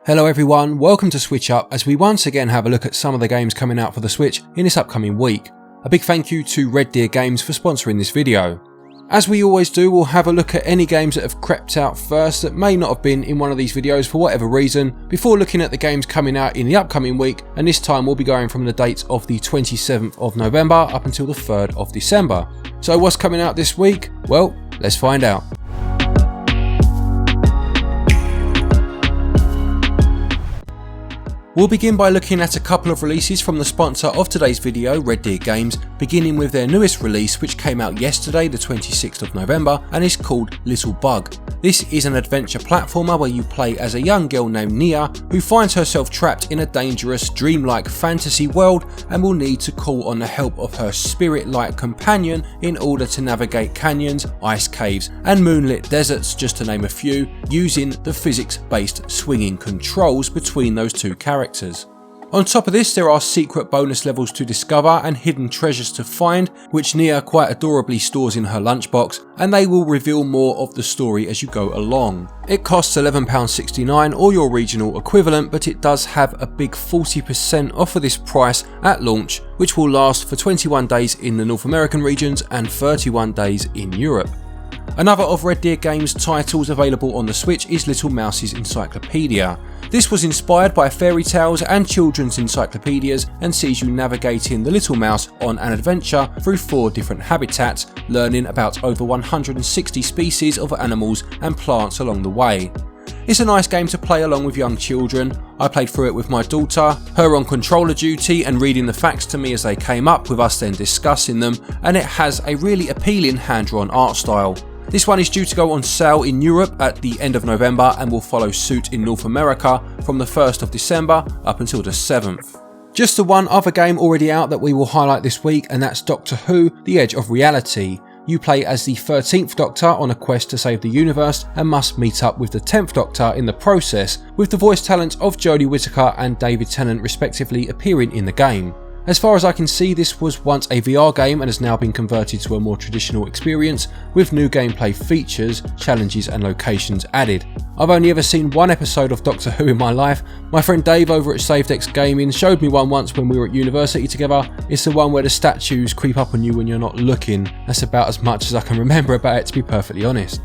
Hello everyone, welcome to SwitchUp as we once again have a look at some of the games coming out for the Switch in this upcoming week. A big thank you to Red Deer Games for sponsoring this video. As we always do, we'll have a look at any games that have crept out first that may not have been in one of these videos for whatever reason, before looking at the games coming out in the upcoming week, and this time we'll be going from the dates of the 27th of November up until the 3rd of December. So what's coming out this week? Well, let's find out. We'll begin by looking at a couple of releases from the sponsor of today's video, Red Deer Games, beginning with their newest release which came out yesterday the 26th of November and is called Little Bug. This is an adventure platformer where you play as a young girl named Nia who finds herself trapped in a dangerous, dreamlike fantasy world and will need to call on the help of her spirit-like companion in order to navigate canyons, ice caves and moonlit deserts, just to name a few, using the physics-based swinging controls between those two characters. On top of this, there are secret bonus levels to discover and hidden treasures to find, which Nia quite adorably stores in her lunchbox, and they will reveal more of the story as you go along. It costs £11.69 or your regional equivalent, but it does have a big 40% off of this price at launch, which will last for 21 days in the North American regions and 31 days in Europe. Another of Red Deer Games titles available on the Switch is Little Mouse's Encyclopedia. This was inspired by fairy tales and children's encyclopedias and sees you navigating the little mouse on an adventure through 4 different habitats, learning about over 160 species of animals and plants along the way. It's a nice game to play along with young children. I played through it with my daughter, her on controller duty and reading the facts to me as they came up, with us then discussing them, and it has a really appealing hand-drawn art style. This one is due to go on sale in Europe at the end of November and will follow suit in North America from the 1st of December up until the 7th. Just the one other game already out that we will highlight this week, and that's Doctor Who: The Edge of Reality. You play as the 13th Doctor on a quest to save the universe and must meet up with the 10th Doctor in the process, with the voice talents of Jodie Whittaker and David Tennant respectively appearing in the game. As far as I can see, this was once a VR game and has now been converted to a more traditional experience with new gameplay features, challenges and locations added. I've only ever seen one episode of Doctor Who in my life. My friend Dave over at SavedX Gaming showed me one once when we were at university together. It's the one where the statues creep up on you when you're not looking. That's about as much as I can remember about it, to be perfectly honest.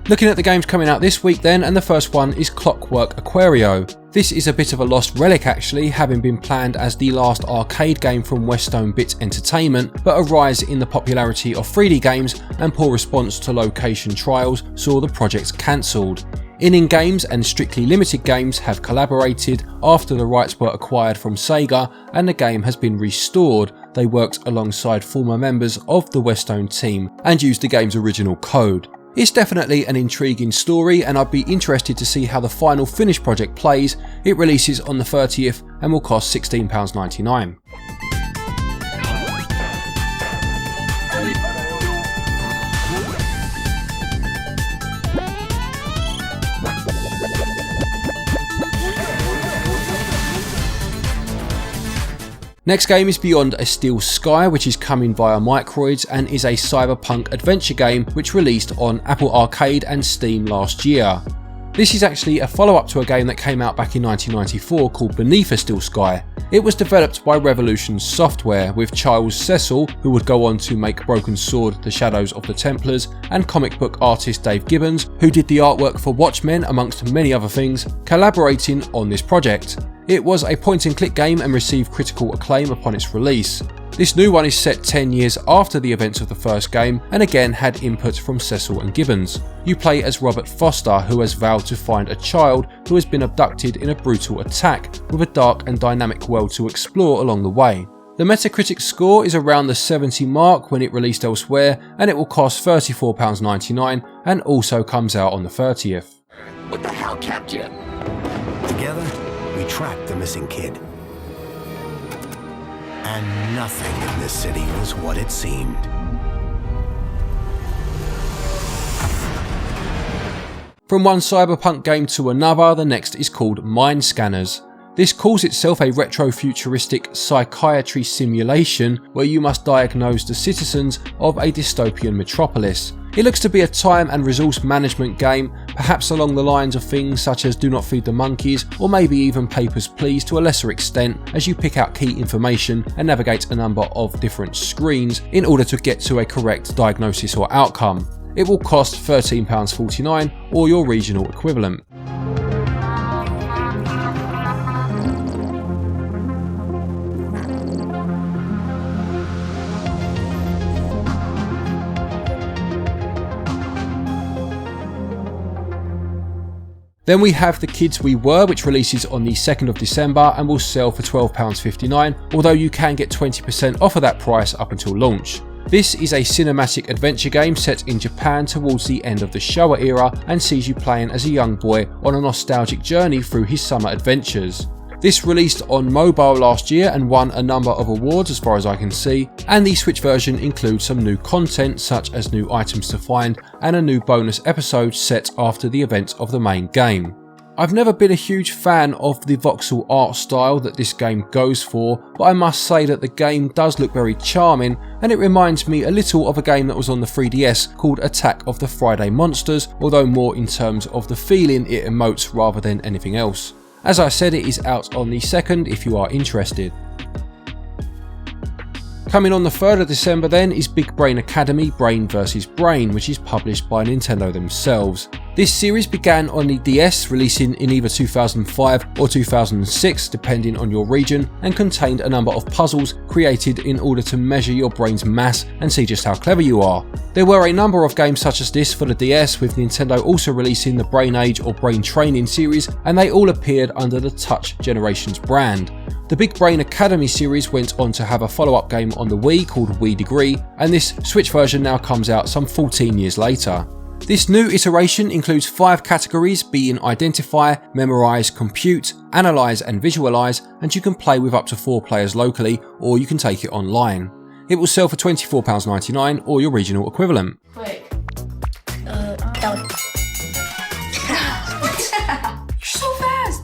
Looking at the games coming out this week then, and the first one is Clockwork Aquario. This is a bit of a lost relic actually, having been planned as the last arcade game from Westone Bit Entertainment, but a rise in the popularity of 3D games and poor response to location trials saw the project cancelled. In Games and Strictly Limited Games have collaborated after the rights were acquired from Sega and the game has been restored. They worked alongside former members of the Westone team and used the game's original code. It's definitely an intriguing story and I'd be interested to see how the final finished project plays. It releases on the 30th and will cost £16.99. Next game is Beyond a Steel Sky, which is coming via Microids and is a cyberpunk adventure game which released on Apple Arcade and Steam last year. This is actually a follow-up to a game that came out back in 1994 called Beneath a Steel Sky. It was developed by Revolution Software with Charles Cecil, who would go on to make Broken Sword: The Shadows of the Templars, and comic book artist Dave Gibbons, who did the artwork for Watchmen amongst many other things, collaborating on this project. It was a point-and-click game and received critical acclaim upon its release. This new one is set 10 years after the events of the first game and again had input from Cecil and Gibbons. You play as Robert Foster, who has vowed to find a child who has been abducted in a brutal attack, with a dark and dynamic world to explore along the way. The Metacritic score is around the 70 mark when it released elsewhere, and it will cost £34.99 and also comes out on the 30th. What the hell kept you? Together, we tracked the missing kid. And nothing in this city was what it seemed. From one cyberpunk game to another, the next is called Mind Scanners. This calls itself a retro-futuristic psychiatry simulation where you must diagnose the citizens of a dystopian metropolis. It looks to be a time and resource management game, perhaps along the lines of things such as Do Not Feed the Monkeys, or maybe even Papers, Please to a lesser extent, as you pick out key information and navigate a number of different screens in order to get to a correct diagnosis or outcome. It will cost £13.49 or your regional equivalent. Then we have The Kids We Were, which releases on the 2nd of December and will sell for £12.59, although you can get 20% off of that price up until launch. This is a cinematic adventure game set in Japan towards the end of the Showa era and sees you playing as a young boy on a nostalgic journey through his summer adventures. This released on mobile last year and won a number of awards as far as I can see, and the Switch version includes some new content such as new items to find and a new bonus episode set after the events of the main game. I've never been a huge fan of the voxel art style that this game goes for, but I must say that the game does look very charming, and it reminds me a little of a game that was on the 3DS called Attack of the Friday Monsters, although more in terms of the feeling it emotes rather than anything else. As I said, it is out on the 2nd if you are interested. Coming on the 3rd of December then is Big Brain Academy Brain vs Brain, which is published by Nintendo themselves. This series began on the DS, releasing in either 2005 or 2006 depending on your region, and contained a number of puzzles created in order to measure your brain's mass and see just how clever you are. There were a number of games such as this for the DS, with Nintendo also releasing the Brain Age or Brain Training series, and they all appeared under the Touch Generations brand. The Big Brain Academy series went on to have a follow-up game on the Wii called Wii Degree, and this Switch version now comes out some 14 years later. This new iteration includes 5 categories, being Identify, Memorise, Compute, Analyse and Visualise, and you can play with up to 4 players locally, or you can take it online. It will sell for £24.99 or your regional equivalent. Quick. Down. You're so fast!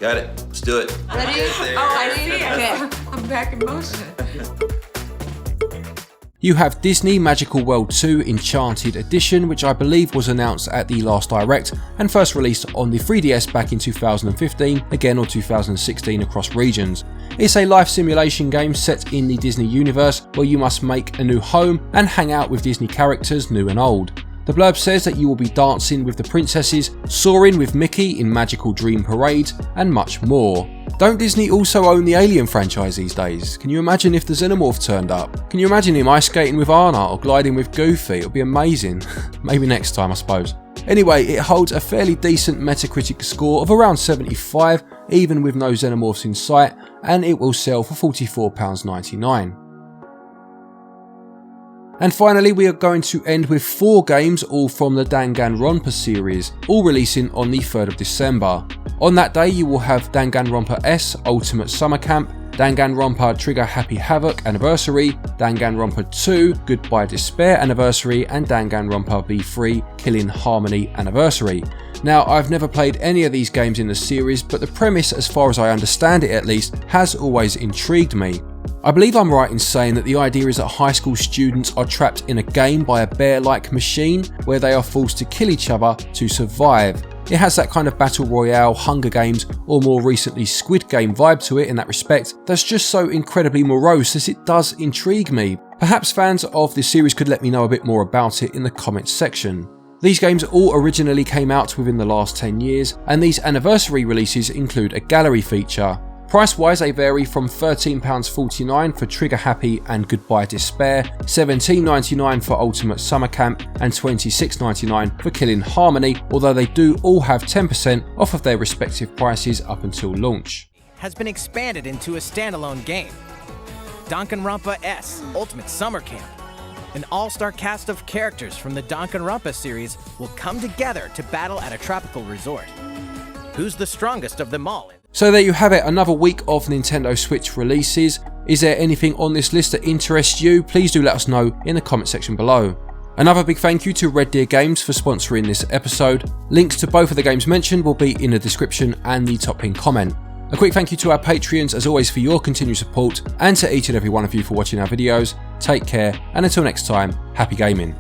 Got it. Let's do it. Ready? I see it. Okay. I'm back in motion. You have Disney Magical World 2 Enchanted Edition, which I believe was announced at the last Direct and first released on the 3DS back in 2015, again or 2016 across regions. It's a life simulation game set in the Disney universe where you must make a new home and hang out with Disney characters new and old. The blurb says that you will be dancing with the princesses, soaring with Mickey in magical dream parades, and much more. Don't Disney also own the Alien franchise these days? Can you imagine if the Xenomorph turned up? Can you imagine him ice skating with Anna or gliding with Goofy? It would be amazing. Maybe next time, I suppose. Anyway, it holds a fairly decent Metacritic score of around 75, even with no Xenomorphs in sight, and it will sell for £44.99. And finally, we are going to end with 4 games, all from the Danganronpa series, all releasing on the 3rd of December. On that day, you will have Danganronpa S Ultimate Summer Camp, Danganronpa Trigger Happy Havoc Anniversary, Danganronpa 2 Goodbye Despair Anniversary, and Danganronpa V3 Killing Harmony Anniversary. Now, I've never played any of these games in the series, but the premise, as far as I understand it at least, has always intrigued me. I believe I'm right in saying that the idea is that high school students are trapped in a game by a bear-like machine where they are forced to kill each other to survive. It has that kind of Battle Royale, Hunger Games, or more recently Squid Game vibe to it in that respect that's just so incredibly morose that it does intrigue me. Perhaps fans of this series could let me know a bit more about it in the comments section. These games all originally came out within the last 10 years, and these anniversary releases include a gallery feature. Price-wise, they vary from £13.49 for Trigger Happy and Goodbye Despair, £17.99 for Ultimate Summer Camp, and £26.99 for Killing Harmony, although they do all have 10% off of their respective prices up until launch. Has been expanded into a standalone game. Danganronpa S Ultimate Summer Camp. An all-star cast of characters from the Danganronpa series will come together to battle at a tropical resort. Who's the strongest of them all? So there you have it, another week of Nintendo Switch releases. Is there anything on this list that interests you? Please do let us know in the comment section below. Another big thank you to Red Deer Games for sponsoring this episode. Links to both of the games mentioned will be in the description and the top pinned comment. A quick thank you to our Patreons as always for your continued support, and to each and every one of you for watching our videos. Take care, and until next time, happy gaming.